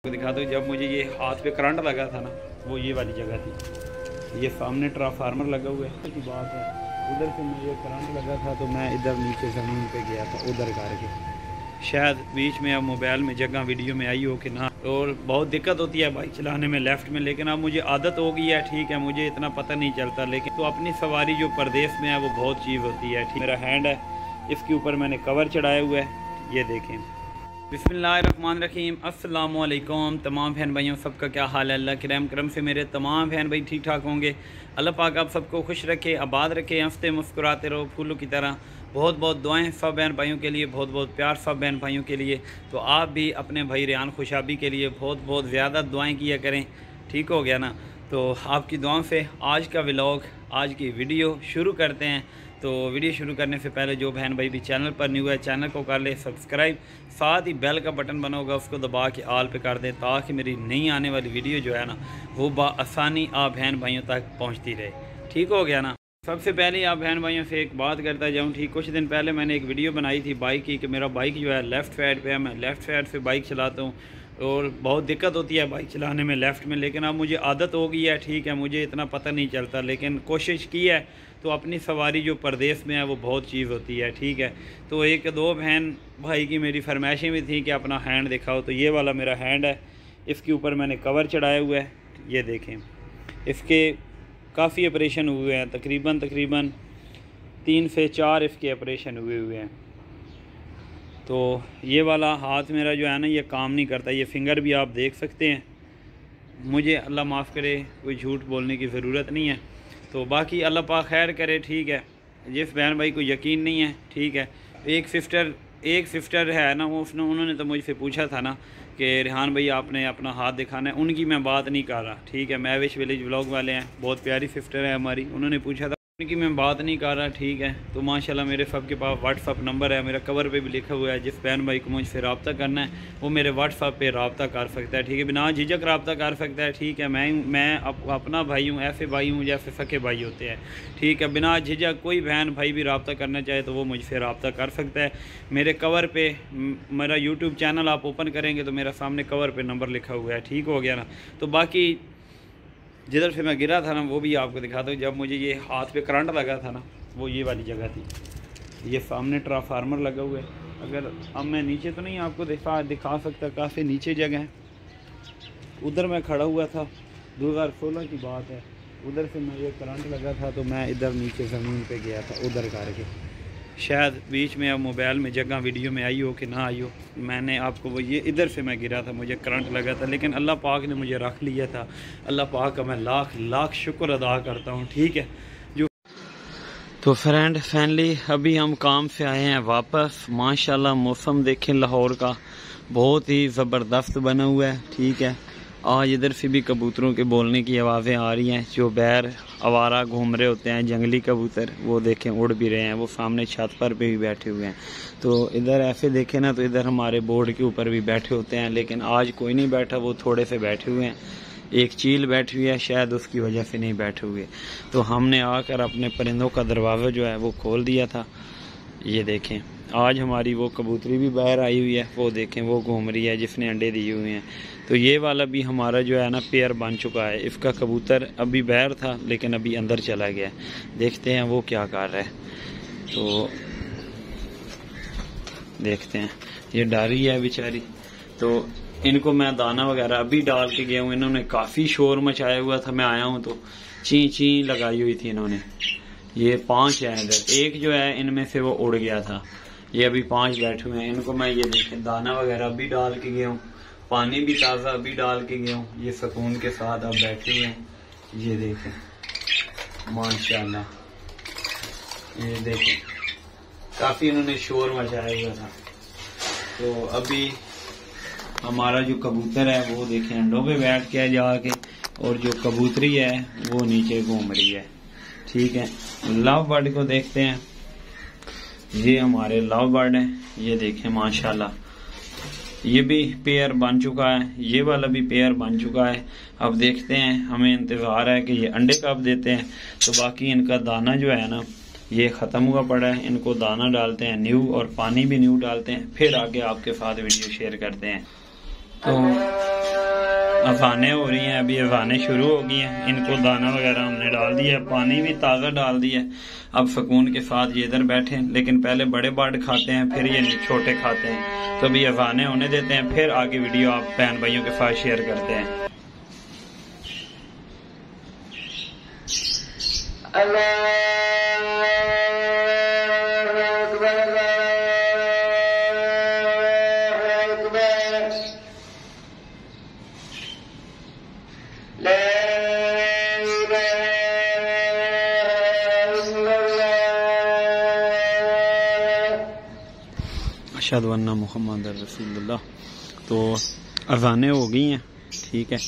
दिखा दो। जब मुझे ये हाथ पे करंट लगा था ना, वो ये वाली जगह थी। ये सामने ट्रांसफार्मर लगा हुआ है की बात है। उधर से मुझे करंट लगा था तो मैं इधर नीचे ज़मीन पे गया था उधर करके। शायद बीच में अब मोबाइल में जगह वीडियो में आई हो कि ना, और बहुत दिक्कत होती है बाइक चलाने में लेफ़्ट में, लेकिन अब मुझे आदत हो गई है। ठीक है, मुझे इतना पता नहीं चलता, लेकिन तो अपनी सवारी जो परदेश में है वो बहुत चीज़ होती है। ठीक, मेरा हैंड है, इसके ऊपर मैंने कवर चढ़ाया हुआ है, ये देखें। बिस्मिल्लाहिर्रहमानिर्रहीम। अस्सलाम वालेकुम तमाम बहन भाइयों, सबका क्या हाल है। अल्लाह के रहम करम से मेरे तमाम बहन भाई ठीक ठाक होंगे। अल्लाह पाक आप सबको खुश रखे, आबाद रखे, हंसते मुस्कुराते रहो फूलों की तरह। बहुत बहुत दुआएं सब बहन भाइयों के लिए, बहुत बहुत प्यार सब बहन भाइयों के लिए। तो आप भी अपने भाई रेहान खुशाबी के लिए बहुत बहुत ज़्यादा दुआएँ किया करें। ठीक हो गया ना। तो आपकी दुआओं से आज का व्लॉग, आज की वीडियो शुरू करते हैं। तो वीडियो शुरू करने से पहले जो बहन भाई भी चैनल पर न्यू है, चैनल को कर ले सब्सक्राइब, साथ ही बेल का बटन बना होगा उसको दबा के आल पे कर दें, ताकि मेरी नई आने वाली वीडियो जो है ना वो बआसानी आप बहन भाइयों तक पहुंचती रहे। ठीक हो गया ना। सबसे पहले आप बहन भाइयों से एक बात करता जाऊं। ठीक, कुछ दिन पहले मैंने एक वीडियो बनाई थी बाइक की कि मेरा बाइक जो है लेफ़्ट साइड पे है, मैं लेफ़्ट साइड से बाइक चलाता हूँ और बहुत दिक्कत होती है बाइक चलाने में लेफ़्ट में, लेकिन अब मुझे आदत हो गई है। ठीक है, मुझे इतना पता नहीं चलता, लेकिन कोशिश की है तो अपनी सवारी जो परदेश में है वो बहुत चीज़ होती है। ठीक है, तो एक दो बहन भाई की मेरी फरमाइशें भी थी कि अपना हैंड दिखाओ। तो ये वाला मेरा हैंड है, इसके ऊपर मैंने कवर चढ़ाया हुआ है, ये देखें। इसके काफ़ी ऑपरेशन हुए हैं, तकरीबन 3 से 4 इसके ऑपरेशन हुए हैं। तो ये वाला हाथ मेरा जो है ना ये काम नहीं करता, ये फिंगर भी आप देख सकते हैं। मुझे अल्लाह माफ़ करे, कोई झूठ बोलने की ज़रूरत नहीं है। तो बाकी अल्लाह पाक खैर करे। ठीक है, जिस बहन भाई को यकीन नहीं है, ठीक है, एक सिस्टर है ना, उन्होंने तो मुझसे पूछा था ना कि रेहान भाई आपने अपना हाथ दिखाना है। उनकी मैं बात नहीं कर रहा। ठीक है, मैविश विलेज व्लॉग वाले हैं, बहुत प्यारी सिस्टर है हमारी, उन्होंने पूछा था, उनकी मैं बात नहीं कर रहा। ठीक है, तो माशाल्लाह मेरे सबके पास व्हाट्सअप नंबर है, मेरा कवर पे भी लिखा हुआ है। जिस बहन भाई को मुझसे रब्ता करना है वो मेरे व्हाट्सअप पे रब्ता कर सकता है। ठीक है, बिना झिझक रब्ता कर सकता है। ठीक है, मैं अपना भाई हूँ, ऐसे भाई हूँ जैसे सके भाई होते हैं। ठीक है, बिना झिझक कोई बहन भाई भी रब्ता करना चाहे तो वो मुझसे रब्ता कर सकता है। मेरे कवर पे मेरा यूट्यूब चैनल आप ओपन करेंगे तो मेरा सामने कवर पर नंबर लिखा हुआ है। ठीक हो गया ना। तो बाकी जिधर से मैं गिरा था ना वो भी आपको दिखा दूँ। जब मुझे ये हाथ पे करंट लगा था ना, वो ये वाली जगह थी। ये सामने ट्रांसफार्मर लगा हुआ है। अगर अब मैं नीचे तो नहीं आपको दिखा सकता, काफ़ी नीचे जगह है। उधर मैं खड़ा हुआ था, 2016 की बात है। उधर से मुझे करंट लगा था तो मैं इधर नीचे ज़मीन पे गया था उधर करके। शायद बीच में अब मोबाइल में जगह वीडियो में आई हो कि ना आई हो, मैंने आपको वो ये इधर से मैं गिरा था, मुझे करंट लगा था, लेकिन अल्लाह पाक ने मुझे रख लिया था। अल्लाह पाक का मैं लाख लाख शुक्र अदा करता हूँ। ठीक है, जो तो फ्रेंड फैमिली अभी हम काम से आए हैं वापस। माशाल्लाह मौसम देखें लाहौर का बहुत ही ज़बरदस्त बना हुआ है। ठीक है, आज इधर से भी कबूतरों के बोलने की आवाज़ें आ रही हैं। जो बैर आवारा घूम रहे होते हैं जंगली कबूतर, वो देखें उड़ भी रहे हैं, वो सामने छत पर भी बैठे हुए हैं। तो इधर ऐसे देखें ना तो इधर हमारे बोर्ड के ऊपर भी बैठे होते हैं, लेकिन आज कोई नहीं बैठा, वो थोड़े से बैठे हुए हैं। एक चील बैठी हुई है, शायद उसकी वजह से नहीं बैठे हुए। तो हमने आकर अपने परिंदों का दरवाज़ा जो है वो खोल दिया था। ये देखें, आज हमारी वो कबूतरी भी बाहर आई हुई है, वो देखें वो घूम रही है जिसने अंडे दिए हुए हैं। तो ये वाला भी हमारा जो है ना पेयर बन चुका है। इसका कबूतर अभी बाहर था लेकिन अभी अंदर चला गया। देखते हैं वो क्या कर रहा है। तो देखते हैं, ये डारी है बेचारी। तो इनको मैं दाना वगैरह अभी डाल के गया हूँ। इन्होंने काफ़ी शोर मचाया हुआ था, मैं आया हूँ तो ची ची लगाई हुई थी इन्होंने। ये 5 हैं इधर, एक जो है इनमें से वो उड़ गया था। ये अभी 5 बैठे हुए हैं। इनको मैं ये देखें दाना वगैरह अभी डाल के गया हूँ, पानी भी ताज़ा अभी डाल के गया हूँ। ये सुकून के साथ अब बैठे हुए हैं। ये देखें माशाल्लाह, ये देखें काफ़ी इन्होंने शोर मचाया हुआ था। तो अभी हमारा जो कबूतर है वो देखें अंडों पे बैठ के जाके, और जो कबूतरी है वो नीचे घूम रही है। ठीक है, लव बर्ड को देखते हैं। ये हमारे लव बर्ड है, ये देखें माशाल्लाह, ये भी पेयर बन चुका है, ये वाला भी पेयर बन चुका है। अब देखते हैं, हमें इंतज़ार है कि ये अंडे कब देते हैं। तो बाकी इनका दाना जो है ना ये ख़त्म हुआ पड़ा है, इनको दाना डालते हैं न्यू, और पानी भी न्यू डालते हैं, फिर आगे आपके साथ वीडियो शेयर करते हैं। तो अजानें हो रही हैं, अभी अजानें शुरू हो गई हैं। इनको दाना वगैरह हमने डाल दिया है, पानी भी ताज़ा डाल दिया है। अब सुकून के साथ ये इधर बैठे हैं, लेकिन पहले बड़े बर्ड खाते हैं, फिर ये छोटे खाते हैं। तो अभी अजानें होने देते हैं, फिर आगे वीडियो आप बहन भाइयों के साथ शेयर करते हैं। अशहदु अन्ना मुहम्मद रसूलुल्लाह। तो अज़ानें हो गई हैं, ठीक है।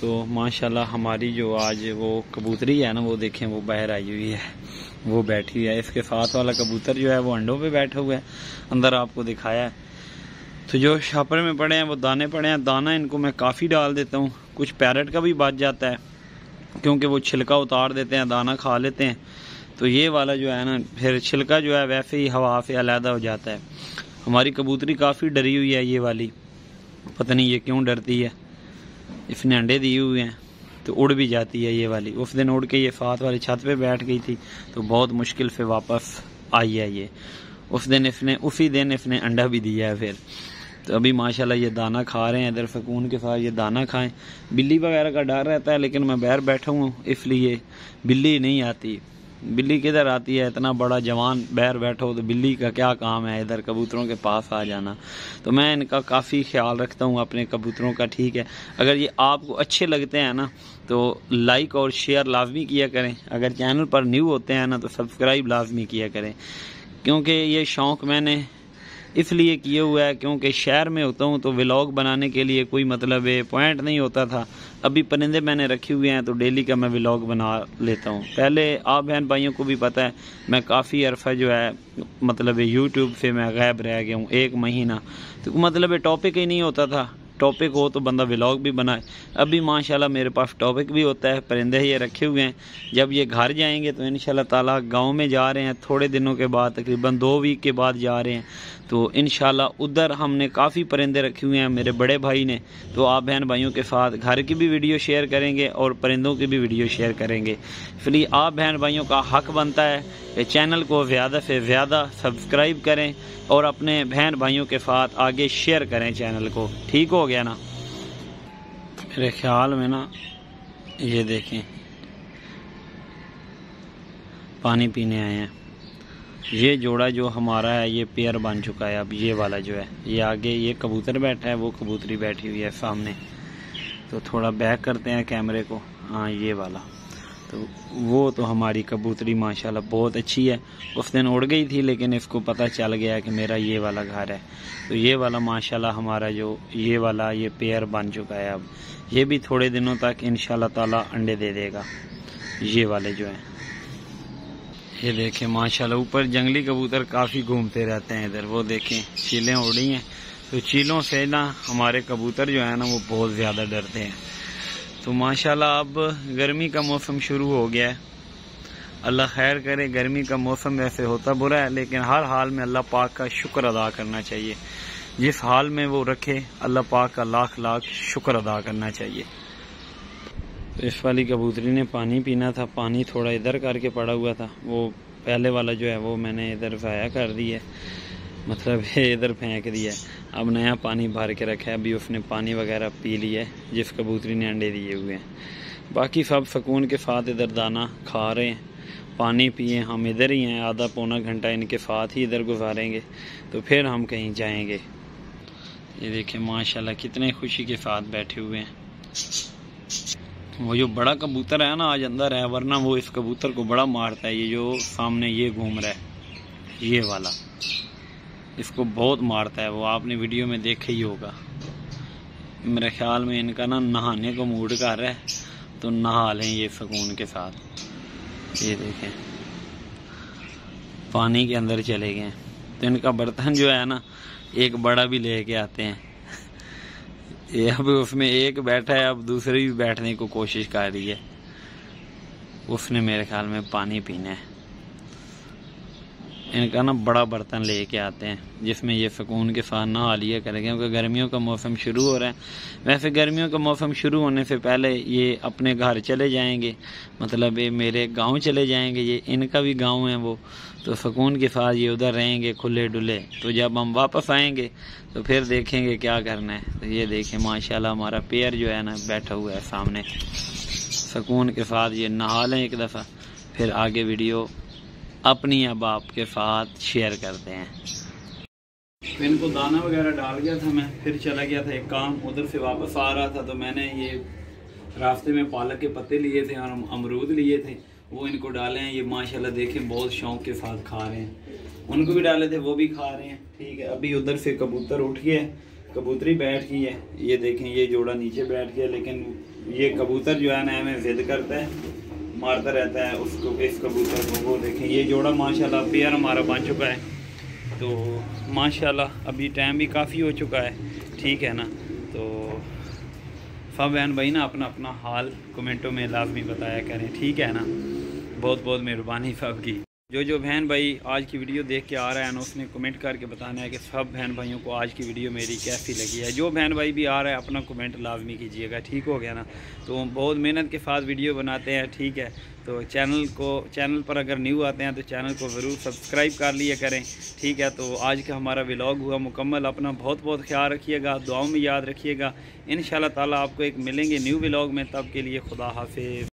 तो माशाल्लाह हमारी जो आज वो कबूतरी है ना, वो देखें वो बाहर आई हुई है, वो बैठी हुई है। इसके साथ वाला कबूतर जो है वो अंडों पे बैठा हुआ है, अंदर आपको दिखाया है। तो जो छापर में पड़े हैं वो दाने पड़े हैं, दाना इनको मैं काफ़ी डाल देता हूँ। कुछ पैरेट का भी बच जाता है, क्योंकि वो छिलका उतार देते हैं, दाना खा लेते हैं। तो ये वाला जो है ना, फिर छिलका जो है वैसे ही हवा से अलहदा हो जाता है। हमारी कबूतरी काफ़ी डरी हुई है, ये वाली पता नहीं ये क्यों डरती है। इसने अंडे दिए हुए हैं तो उड़ भी जाती है ये वाली। उस दिन उड़ के ये साथ वाली छत पे बैठ गई थी, तो बहुत मुश्किल से वापस आई है ये। उसी दिन इसने अंडा भी दिया है फिर। तो अभी माशाल्लाह ये दाना खा रहे हैं, इधर सुकून के साथ ये दाना खाएं। बिल्ली वगैरह का डर रहता है, लेकिन मैं बाहर बैठा हूँ इसलिए बिल्ली नहीं आती। बिल्ली किधर आती है, इतना बड़ा जवान बाहर बैठो तो बिल्ली का क्या काम है इधर कबूतरों के पास आ जाना। तो मैं इनका काफ़ी ख्याल रखता हूँ अपने कबूतरों का, ठीक है। अगर ये आपको अच्छे लगते हैं ना तो लाइक और शेयर लाजमी किया करें। अगर चैनल पर न्यू होते हैं ना तो सब्सक्राइब लाजमी किया करें, क्योंकि ये शौक़ मैंने इसलिए किया हुआ है क्योंकि शहर में होता हूँ तो व्लॉग बनाने के लिए कोई मतलब पॉइंट नहीं होता था। अभी परिंदे मैंने रखे हुए हैं तो डेली का मैं व्लॉग बना लेता हूँ। पहले आप बहन भाइयों को भी पता है मैं काफ़ी अरसा जो है मतलब यूट्यूब से मैं गायब रह गया हूँ, 1 महीना। तो मतलब टॉपिक ही नहीं होता था, टॉपिक हो तो बंदा व्लॉग भी बनाए। अभी माशाल्लाह मेरे पास टॉपिक भी होता है, परिंदे ये रखे हुए हैं। जब ये घर जाएंगे तो इंशाल्लाह ताला गांव में जा रहे हैं थोड़े दिनों के बाद, तकरीबन 2 वीक के बाद जा रहे हैं। तो इंशाल्लाह उधर हमने काफ़ी परिंदे रखे हुए हैं मेरे बड़े भाई ने। तो आप बहन भाइयों के साथ घर की भी वीडियो शेयर करेंगे और परिंदों की भी वीडियो शेयर करेंगे। इसलिए आप बहन भाइयों का हक बनता है कि चैनल को ज़्यादा से ज़्यादा सब्सक्राइब करें और अपने बहन भाइयों के साथ आगे शेयर करें चैनल को। ठीक हो गया ना? मेरे ख्याल में ना ये देखें पानी पीने आए हैं। ये जोड़ा जो हमारा है ये पेयर बन चुका है। अब ये वाला जो है ये आगे ये कबूतर बैठा है, वो कबूतरी बैठी हुई है सामने। तो थोड़ा बैक करते हैं कैमरे को। हाँ ये वाला तो वो तो हमारी कबूतरी माशाल्लाह बहुत अच्छी है। उस दिन उड़ गई थी लेकिन इसको पता चल गया कि मेरा ये वाला घर है। तो ये वाला माशाल्लाह हमारा जो ये वाला ये पेयर बन चुका है। अब ये भी थोड़े दिनों तक इंशाल्लाह ताला अंडे दे देगा। ये वाले जो हैं ये देखें माशाल्लाह ऊपर जंगली कबूतर काफ़ी घूमते रहते हैं इधर। वो देखें चीलें उड़ी हैं, तो चीलों से ना हमारे कबूतर जो है ना वो बहुत ज़्यादा डरते हैं। तो माशाल्लाह अब गर्मी का मौसम शुरू हो गया है। अल्लाह खैर करे। गर्मी का मौसम वैसे होता बुरा है, लेकिन हर हाल में अल्लाह पाक का शुक्र अदा करना चाहिए। जिस हाल में वो रखे अल्लाह पाक का लाख लाख शुक्र अदा करना चाहिए। तो इस वाली कबूतरी ने पानी पीना था, पानी थोड़ा इधर करके पड़ा हुआ था। वो पहले वाला जो है वो मैंने इधर ज़ाया कर दी है, मतलब इधर फेंक दिया है। अब नया पानी भर के रखा है, अभी उसने पानी वगैरह पी लिया है जिस कबूतरी ने अंडे दिए हुए हैं। बाकी सब सुकून के साथ इधर दाना खा रहे हैं, पानी पिए। हम इधर ही हैं, आधा पौना घंटा इनके साथ ही इधर गुजारेंगे, तो फिर हम कहीं जाएंगे। ये देखें माशाल्लाह कितने खुशी के साथ बैठे हुए हैं। वो जो बड़ा कबूतर है ना आज अंदर है, वरना वो इस कबूतर को बड़ा मारता है। ये जो सामने ये घूम रहा है ये वाला, इसको बहुत मारता है वो, आपने वीडियो में देखा ही होगा। मेरे ख्याल में इनका ना नहाने को मूड कर रहा है, तो नहा लें ये सुकून के साथ। ये देखें पानी के अंदर चले गए। तो इनका बर्तन जो है ना एक बड़ा भी लेके आते हैं। ये अब उसमें एक बैठा है, अब दूसरी भी बैठने को कोशिश कर रही है। उसने मेरे ख्याल में पानी पीना है। इनका ना बड़ा बर्तन लेके आते हैं जिसमें ये सुकून के साथ नहा लिया करेंगे, क्योंकि गर्मियों का मौसम शुरू हो रहा है। वैसे गर्मियों का मौसम शुरू होने से पहले ये अपने घर चले जाएंगे, मतलब ये मेरे गांव चले जाएंगे, ये इनका भी गांव है वो, तो सुकून के साथ ये उधर रहेंगे खुले डुले। तो जब हम वापस आएंगे तो फिर देखेंगे क्या करना है। तो ये देखें माशाल्लाह हमारा पेयर जो है ना बैठा हुआ है सामने, सुकून के साथ ये नहा लें एक दफ़ा, फिर आगे वीडियो अपनी अब आपके साथ शेयर करते हैं। तो इनको दाना वगैरह डाल गया था मैं, फिर चला गया था एक काम, उधर से वापस आ रहा था तो मैंने ये रास्ते में पालक के पत्ते लिए थे और अमरूद लिए थे, वो इनको डाले हैं। ये माशाल्लाह देखें बहुत शौक के साथ खा रहे हैं। उनको भी डाले थे, वो भी खा रहे हैं। ठीक है, अभी उधर से कबूतर उठ गए, कबूतरी बैठ गई है। ये देखें ये जोड़ा नीचे बैठ गया, लेकिन ये कबूतर जो है ना हमें जिद करता है, मारता रहता है उसको, इस कबूतर को। वो देखें ये जोड़ा माशाल्लाह पेयर हमारा बन चुका है। तो माशाल्लाह अभी टाइम भी काफ़ी हो चुका है, ठीक है ना। तो सब बहन भाई ना अपना अपना हाल कमेंटों में लाजमी बताया करें, ठीक है ना। बहुत बहुत मेहरबानी सब की। जो बहन भाई आज की वीडियो देख के आ रहा है ना, उसने कमेंट करके बताना है कि सब बहन भाइयों को आज की वीडियो मेरी कैसी लगी है। जो बहन भाई भी आ रहा है अपना कमेंट लाजमी कीजिएगा, ठीक हो गया ना। तो बहुत मेहनत के साथ वीडियो बनाते हैं, ठीक है। तो चैनल पर अगर न्यू आते हैं तो चैनल को ज़रूर सब्सक्राइब कर लिया करें, ठीक है। तो आज का हमारा व्लॉग हुआ मुकम्मल। अपना बहुत बहुत ख्याल रखिएगा, दुआओं में याद रखिएगा। इंशाल्लाह ताला आपको एक मिलेंगे न्यू व्लॉग में, तब के लिए खुदा हाफिज़।